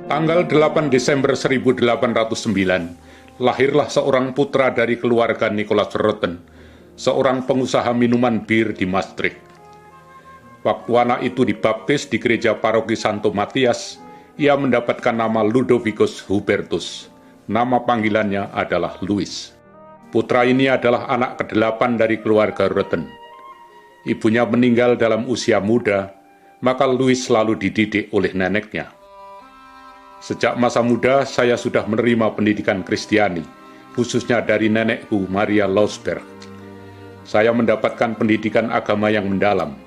Tanggal 8 Desember 1809, lahirlah seorang putra dari keluarga Nicolaas Rutten, seorang pengusaha minuman bir di Maastricht. Waktu anak itu dibaptis di gereja paroki Santo Matias, ia mendapatkan nama Ludovicus Hubertus. Nama panggilannya adalah Louis. Putra ini adalah anak ke-8 dari keluarga Rutten. Ibunya meninggal dalam usia muda, maka Louis selalu dididik oleh neneknya. Sejak masa muda, saya sudah menerima pendidikan Kristiani, khususnya dari nenekku, Maria Lausberg. Saya mendapatkan pendidikan agama yang mendalam.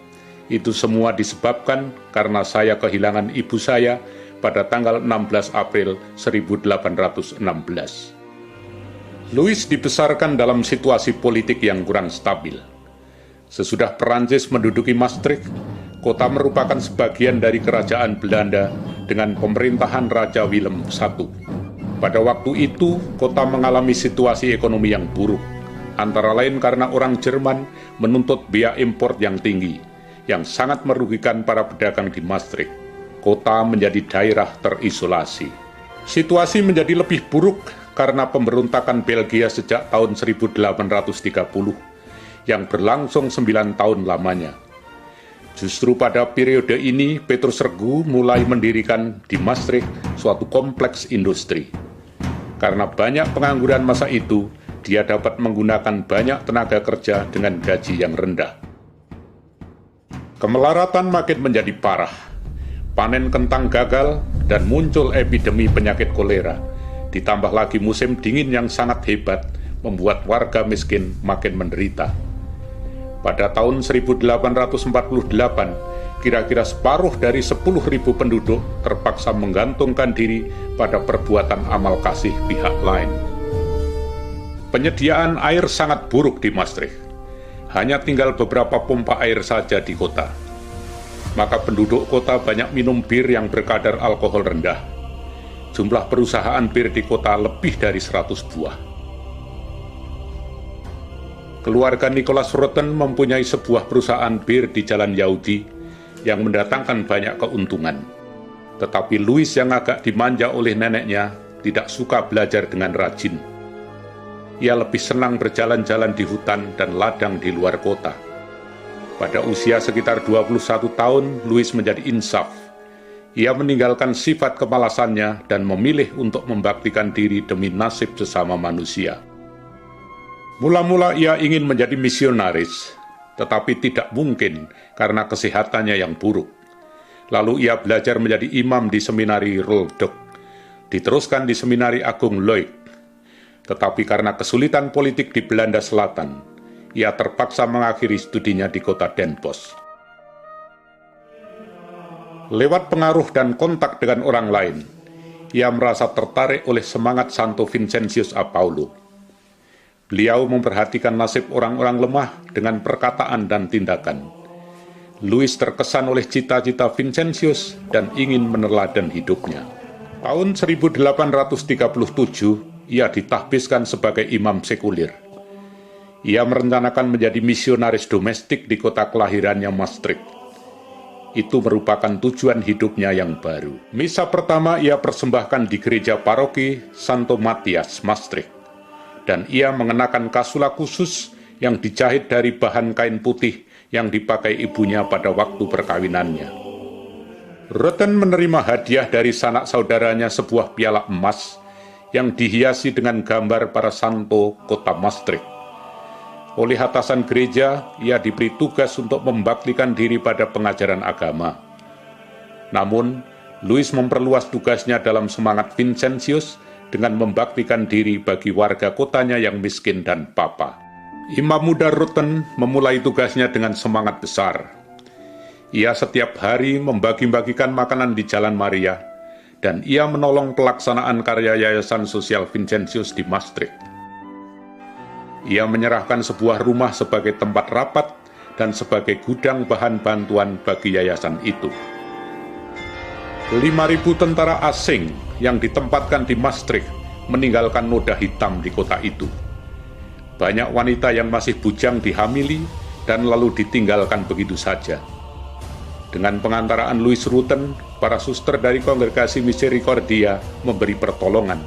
Itu semua disebabkan karena saya kehilangan ibu saya pada tanggal 16 April 1816. Louis dibesarkan dalam situasi politik yang kurang stabil. Sesudah Perancis menduduki Maastricht, kota merupakan sebagian dari kerajaan Belanda dengan pemerintahan Raja Willem I. Pada waktu itu, kota mengalami situasi ekonomi yang buruk, antara lain karena orang Jerman menuntut biaya impor yang tinggi, yang sangat merugikan para pedagang di Maastricht. Kota menjadi daerah terisolasi. Situasi menjadi lebih buruk karena pemberontakan Belgia sejak tahun 1830, yang berlangsung 9 tahun lamanya. Justru pada periode ini, Petrus Regu mulai mendirikan di Maastricht suatu kompleks industri. Karena banyak pengangguran masa itu, dia dapat menggunakan banyak tenaga kerja dengan gaji yang rendah. Kemelaratan makin menjadi parah. Panen kentang gagal dan muncul epidemi penyakit kolera. Ditambah lagi musim dingin yang sangat hebat, membuat warga miskin makin menderita. Pada tahun 1848, kira-kira separuh dari 10.000 penduduk terpaksa menggantungkan diri pada perbuatan amal kasih pihak lain. Penyediaan air sangat buruk di Maastricht. Hanya tinggal beberapa pompa air saja di kota. Maka penduduk kota banyak minum bir yang berkadar alkohol rendah. Jumlah perusahaan bir di kota lebih dari 100 buah. Keluarga Nicolaas Rutten mempunyai sebuah perusahaan bir di Jalan Yahudi yang mendatangkan banyak keuntungan. Tetapi Louis yang agak dimanja oleh neneknya tidak suka belajar dengan rajin. Ia lebih senang berjalan-jalan di hutan dan ladang di luar kota. Pada usia sekitar 21 tahun, Louis menjadi insaf. Ia meninggalkan sifat kemalasannya dan memilih untuk membaktikan diri demi nasib sesama manusia. Mula-mula ia ingin menjadi misionaris, tetapi tidak mungkin karena kesehatannya yang buruk. Lalu ia belajar menjadi imam di seminari Rolduc, diteruskan di seminari Agung Luik. Tetapi karena kesulitan politik di Belanda Selatan, ia terpaksa mengakhiri studinya di kota Den Bosch. Lewat pengaruh dan kontak dengan orang lain, ia merasa tertarik oleh semangat Santo Vincentius a Paulo. Beliau memperhatikan nasib orang-orang lemah dengan perkataan dan tindakan. Louis terkesan oleh cita-cita Vincentius dan ingin meneladan hidupnya. Tahun 1837, ia ditahbiskan sebagai imam sekuler. Ia merencanakan menjadi misionaris domestik di kota kelahirannya Maastricht. Itu merupakan tujuan hidupnya yang baru. Misa pertama ia persembahkan di gereja paroki Santo Matias, Maastricht. Dan ia mengenakan kasula khusus yang dijahit dari bahan kain putih yang dipakai ibunya pada waktu perkawinannya. Rutten menerima hadiah dari sanak saudaranya sebuah piala emas yang dihiasi dengan gambar para santo kota Maastricht. Oleh atasan gereja, ia diberi tugas untuk membaktikan diri pada pengajaran agama. Namun, Louis memperluas tugasnya dalam semangat Vincentius dengan membaktikan diri bagi warga kotanya yang miskin dan papa. Imam muda Rutten memulai tugasnya dengan semangat besar. Ia setiap hari membagi-bagikan makanan di Jalan Maria, dan ia menolong pelaksanaan karya Yayasan Sosial Vincentius di Maastricht. Ia menyerahkan sebuah rumah sebagai tempat rapat dan sebagai gudang bahan bantuan bagi yayasan itu. 5.000 tentara asing yang ditempatkan di Maastricht meninggalkan noda hitam di kota itu. Banyak wanita yang masih bujang dihamili dan lalu ditinggalkan begitu saja. Dengan pengantaraan Louis Rutten, para suster dari Kongregasi Misericordia memberi pertolongan.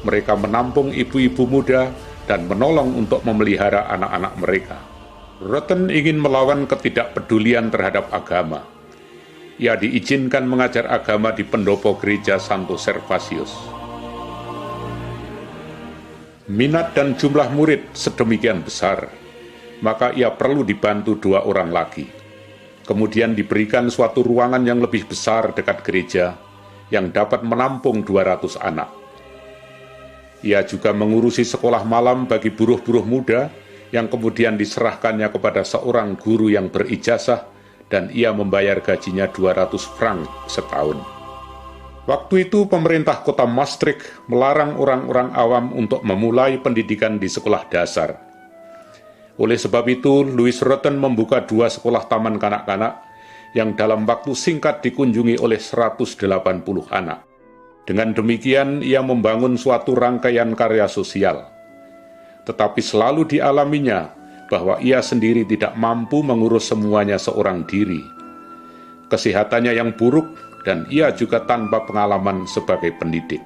Mereka menampung ibu-ibu muda dan menolong untuk memelihara anak-anak mereka. Rutten ingin melawan ketidakpedulian terhadap agama. Ia diizinkan mengajar agama di pendopo gereja Santo Servatius. Minat dan jumlah murid sedemikian besar, maka ia perlu dibantu 2 orang lagi. Kemudian diberikan suatu ruangan yang lebih besar dekat gereja, yang dapat menampung 200 anak. Ia juga mengurusi sekolah malam bagi buruh-buruh muda, yang kemudian diserahkannya kepada seorang guru yang berijazah, dan ia membayar gajinya 200 franc setahun. Waktu itu pemerintah kota Maastricht melarang orang-orang awam untuk memulai pendidikan di sekolah dasar. Oleh sebab itu, Louis Rutten membuka 2 sekolah taman kanak-kanak yang dalam waktu singkat dikunjungi oleh 180 anak. Dengan demikian, ia membangun suatu rangkaian karya sosial. Tetapi selalu dialaminya bahwa ia sendiri tidak mampu mengurus semuanya seorang diri. Kesehatannya yang buruk dan ia juga tanpa pengalaman sebagai pendidik.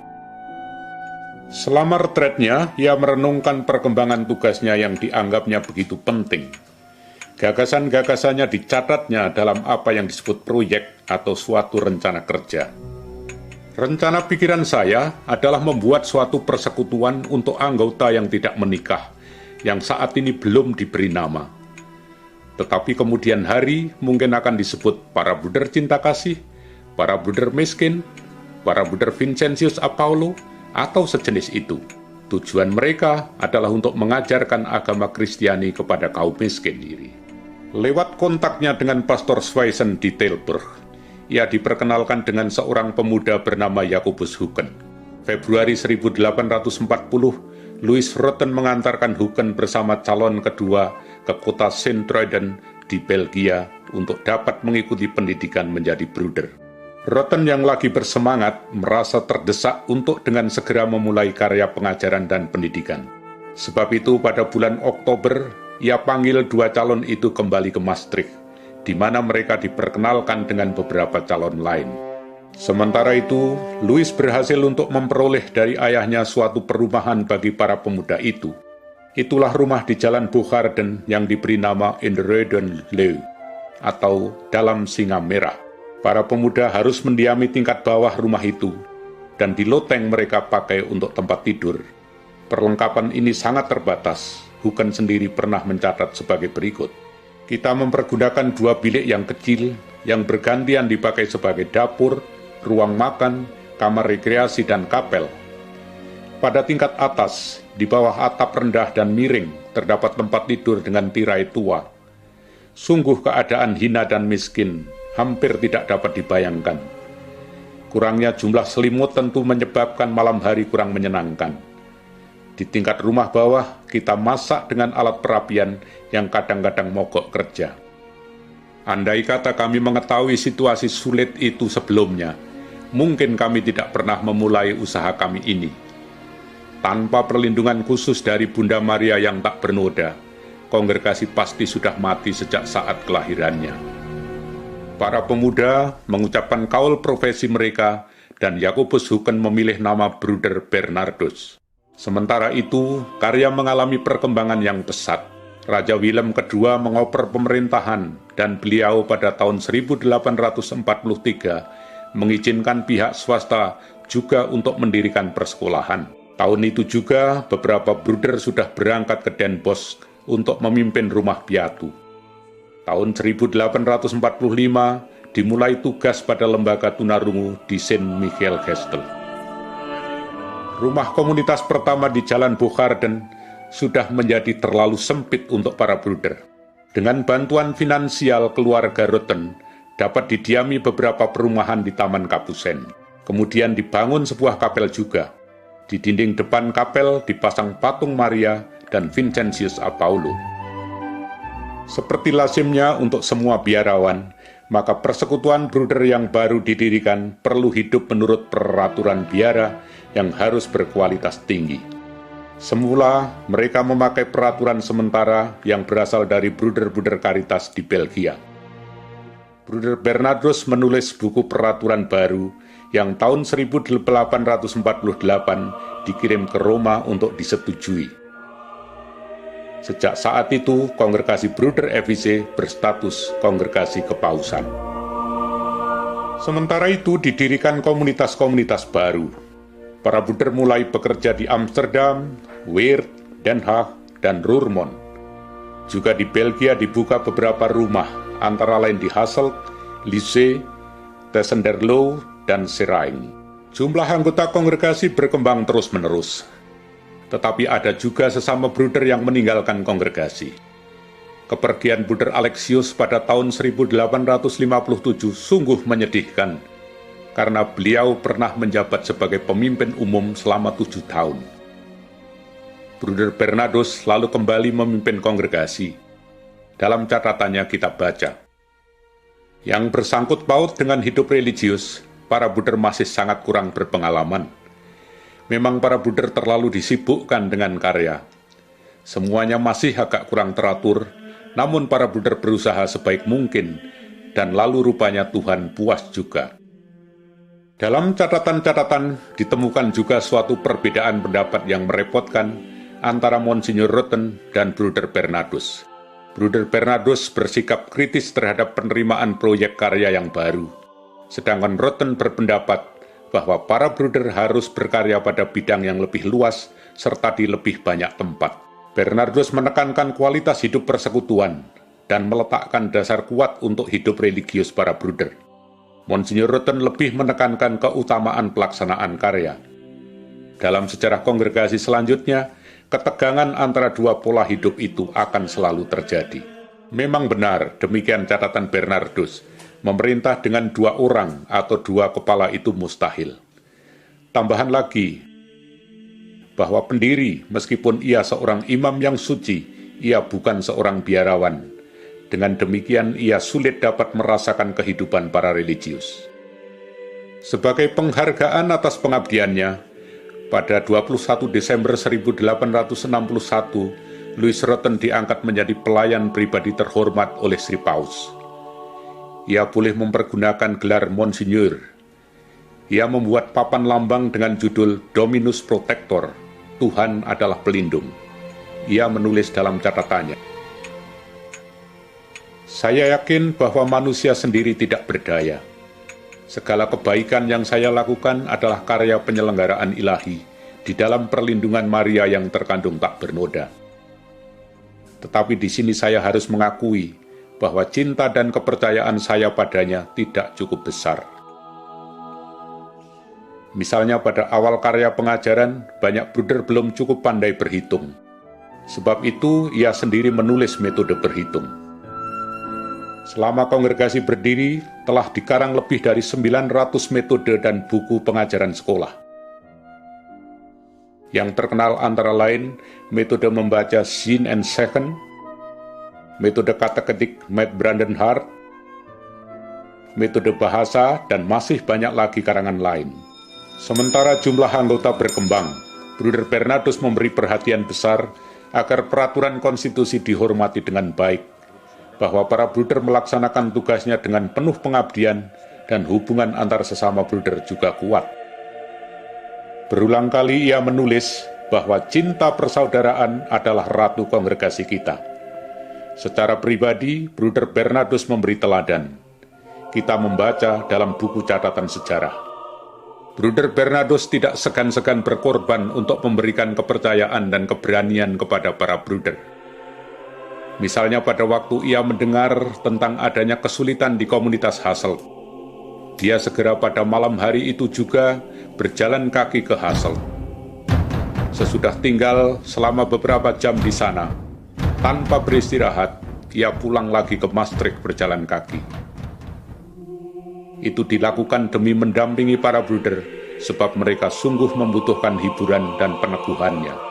Selama retretnya, ia merenungkan perkembangan tugasnya yang dianggapnya begitu penting. Gagasan-gagasannya dicatatnya dalam apa yang disebut proyek atau suatu rencana kerja. Rencana pikiran saya adalah membuat suatu persekutuan untuk anggota yang tidak menikah, yang saat ini belum diberi nama. Tetapi kemudian hari mungkin akan disebut para bruder cinta kasih, para bruder miskin, para bruder Vincentius Apaulo, atau sejenis itu. Tujuan mereka adalah untuk mengajarkan agama Kristiani kepada kaum miskin diri. Lewat kontaknya dengan Pastor Schweisen di Tilburg, ia diperkenalkan dengan seorang pemuda bernama Jacobus Huken. Februari 1840, Louis Rutten mengantarkan Huken bersama calon kedua ke kota Sint-Truiden di Belgia untuk dapat mengikuti pendidikan menjadi bruder. Rutten yang lagi bersemangat merasa terdesak untuk dengan segera memulai karya pengajaran dan pendidikan. Sebab itu pada bulan Oktober, ia panggil 2 calon itu kembali ke Maastricht, di mana mereka diperkenalkan dengan beberapa calon lain. Sementara itu, Louis berhasil untuk memperoleh dari ayahnya suatu perumahan bagi para pemuda itu. Itulah rumah di Jalan Bogarden yang diberi nama In the Rode Leeuw, atau Dalam Singa Merah. Para pemuda harus mendiami tingkat bawah rumah itu, dan di loteng mereka pakai untuk tempat tidur. Perlengkapan ini sangat terbatas. Huken sendiri pernah mencatat sebagai berikut. Kita mempergunakan 2 bilik yang kecil, yang bergantian dipakai sebagai dapur, ruang makan, kamar rekreasi, dan kapel. Pada tingkat atas, di bawah atap rendah dan miring, terdapat tempat tidur dengan tirai tua. Sungguh keadaan hina dan miskin, hampir tidak dapat dibayangkan. Kurangnya jumlah selimut tentu menyebabkan malam hari kurang menyenangkan. Di tingkat rumah bawah, kita masak dengan alat perapian yang kadang-kadang mogok kerja. Andai kata kami mengetahui situasi sulit itu sebelumnya, mungkin kami tidak pernah memulai usaha kami ini. Tanpa perlindungan khusus dari Bunda Maria yang tak bernoda, kongregasi pasti sudah mati sejak saat kelahirannya. Para pemuda mengucapkan kaul profesi mereka, dan Jacobus Huken memilih nama Bruder Bernardus. Sementara itu, karya mengalami perkembangan yang pesat. Raja Willem II mengoper pemerintahan, dan beliau pada tahun 1843 mengizinkan pihak swasta juga untuk mendirikan persekolahan. Tahun itu juga, beberapa bruder sudah berangkat ke Den Bosch untuk memimpin rumah piatu. Tahun 1845 dimulai tugas pada lembaga tunarungu di Saint Michael Gestel. Rumah komunitas pertama di Jalan Bogarden sudah menjadi terlalu sempit untuk para bruder. Dengan bantuan finansial keluarga Rutten, dapat didiami beberapa perumahan di Taman Kapusen. Kemudian dibangun sebuah kapel juga. Di dinding depan kapel dipasang patung Maria dan Vincentius Apaulo. Seperti lazimnya untuk semua biarawan, maka persekutuan bruder yang baru didirikan perlu hidup menurut peraturan biara yang harus berkualitas tinggi. Semula, mereka memakai peraturan sementara yang berasal dari bruder-bruder Caritas di Belgia. Bruder Bernardus menulis buku peraturan baru yang tahun 1848 dikirim ke Roma untuk disetujui. Sejak saat itu, kongregasi Bruder Efese berstatus kongregasi kepausan. Sementara itu, didirikan komunitas-komunitas baru. Para Bruder mulai bekerja di Amsterdam, Weert, Den Haag, dan Roermond. Juga di Belgia dibuka beberapa rumah, antara lain di Hasselt, Lisse, Tessenderlo, dan Seraing. Jumlah anggota kongregasi berkembang terus-menerus. Tetapi ada juga sesama Bruder yang meninggalkan kongregasi. Kepergian Bruder Alexius pada tahun 1857 sungguh menyedihkan, karena beliau pernah menjabat sebagai pemimpin umum selama 7 tahun. Bruder Bernardus lalu kembali memimpin kongregasi. Dalam catatannya kita baca, yang bersangkut paut dengan hidup religius, para Bruder masih sangat kurang berpengalaman. Memang para Bruder terlalu disibukkan dengan karya. Semuanya masih agak kurang teratur, namun para Bruder berusaha sebaik mungkin, dan lalu rupanya Tuhan puas juga. Dalam catatan-catatan ditemukan juga suatu perbedaan pendapat yang merepotkan antara Monsignor Rutten dan Bruder Bernardus. Bruder Bernardus bersikap kritis terhadap penerimaan proyek karya yang baru, sedangkan Rutten berpendapat bahwa para Bruder harus berkarya pada bidang yang lebih luas serta di lebih banyak tempat. Bernardus menekankan kualitas hidup persekutuan dan meletakkan dasar kuat untuk hidup religius para Bruder. Monsignor Rutten lebih menekankan keutamaan pelaksanaan karya. Dalam sejarah kongregasi selanjutnya, ketegangan antara dua pola hidup itu akan selalu terjadi. Memang benar, demikian catatan Bernardus, memerintah dengan 2 orang atau 2 kepala itu mustahil. Tambahan lagi, bahwa pendiri, meskipun ia seorang imam yang suci, ia bukan seorang biarawan. Dengan demikian, ia sulit dapat merasakan kehidupan para religius. Sebagai penghargaan atas pengabdiannya, pada 21 Desember 1861, Louis Rutten diangkat menjadi pelayan pribadi terhormat oleh Sri Paus. Ia boleh mempergunakan gelar Monsignor. Ia membuat papan lambang dengan judul Dominus Protector, Tuhan adalah pelindung. Ia menulis dalam catatannya, saya yakin bahwa manusia sendiri tidak berdaya. Segala kebaikan yang saya lakukan adalah karya penyelenggaraan ilahi di dalam perlindungan Maria yang terkandung tak bernoda. Tetapi di sini saya harus mengakui bahwa cinta dan kepercayaan saya padanya tidak cukup besar. Misalnya pada awal karya pengajaran, banyak Bruder belum cukup pandai berhitung. Sebab itu, ia sendiri menulis metode berhitung. Selama kongregasi berdiri, telah dikarang lebih dari 900 metode dan buku pengajaran sekolah. Yang terkenal antara lain, metode membaca Zin and Seven, metode kata-ketik Matt Brandon Hart, metode bahasa, dan masih banyak lagi karangan lain. Sementara jumlah anggota berkembang, Bruder Bernardus memberi perhatian besar agar peraturan konstitusi dihormati dengan baik, bahwa para Bruder melaksanakan tugasnya dengan penuh pengabdian dan hubungan antar sesama Bruder juga kuat. Berulang kali ia menulis bahwa cinta persaudaraan adalah ratu kongregasi kita. Secara pribadi, Bruder Bernardus memberi teladan. Kita membaca dalam buku catatan sejarah. Bruder Bernardus tidak segan-segan berkorban untuk memberikan kepercayaan dan keberanian kepada para Bruder. Misalnya pada waktu ia mendengar tentang adanya kesulitan di komunitas Hasselt, dia segera pada malam hari itu juga berjalan kaki ke Hasselt. Sesudah tinggal selama beberapa jam di sana, tanpa beristirahat, ia pulang lagi ke Maastricht berjalan kaki. Itu dilakukan demi mendampingi para Bruder, sebab mereka sungguh membutuhkan hiburan dan peneguhannya.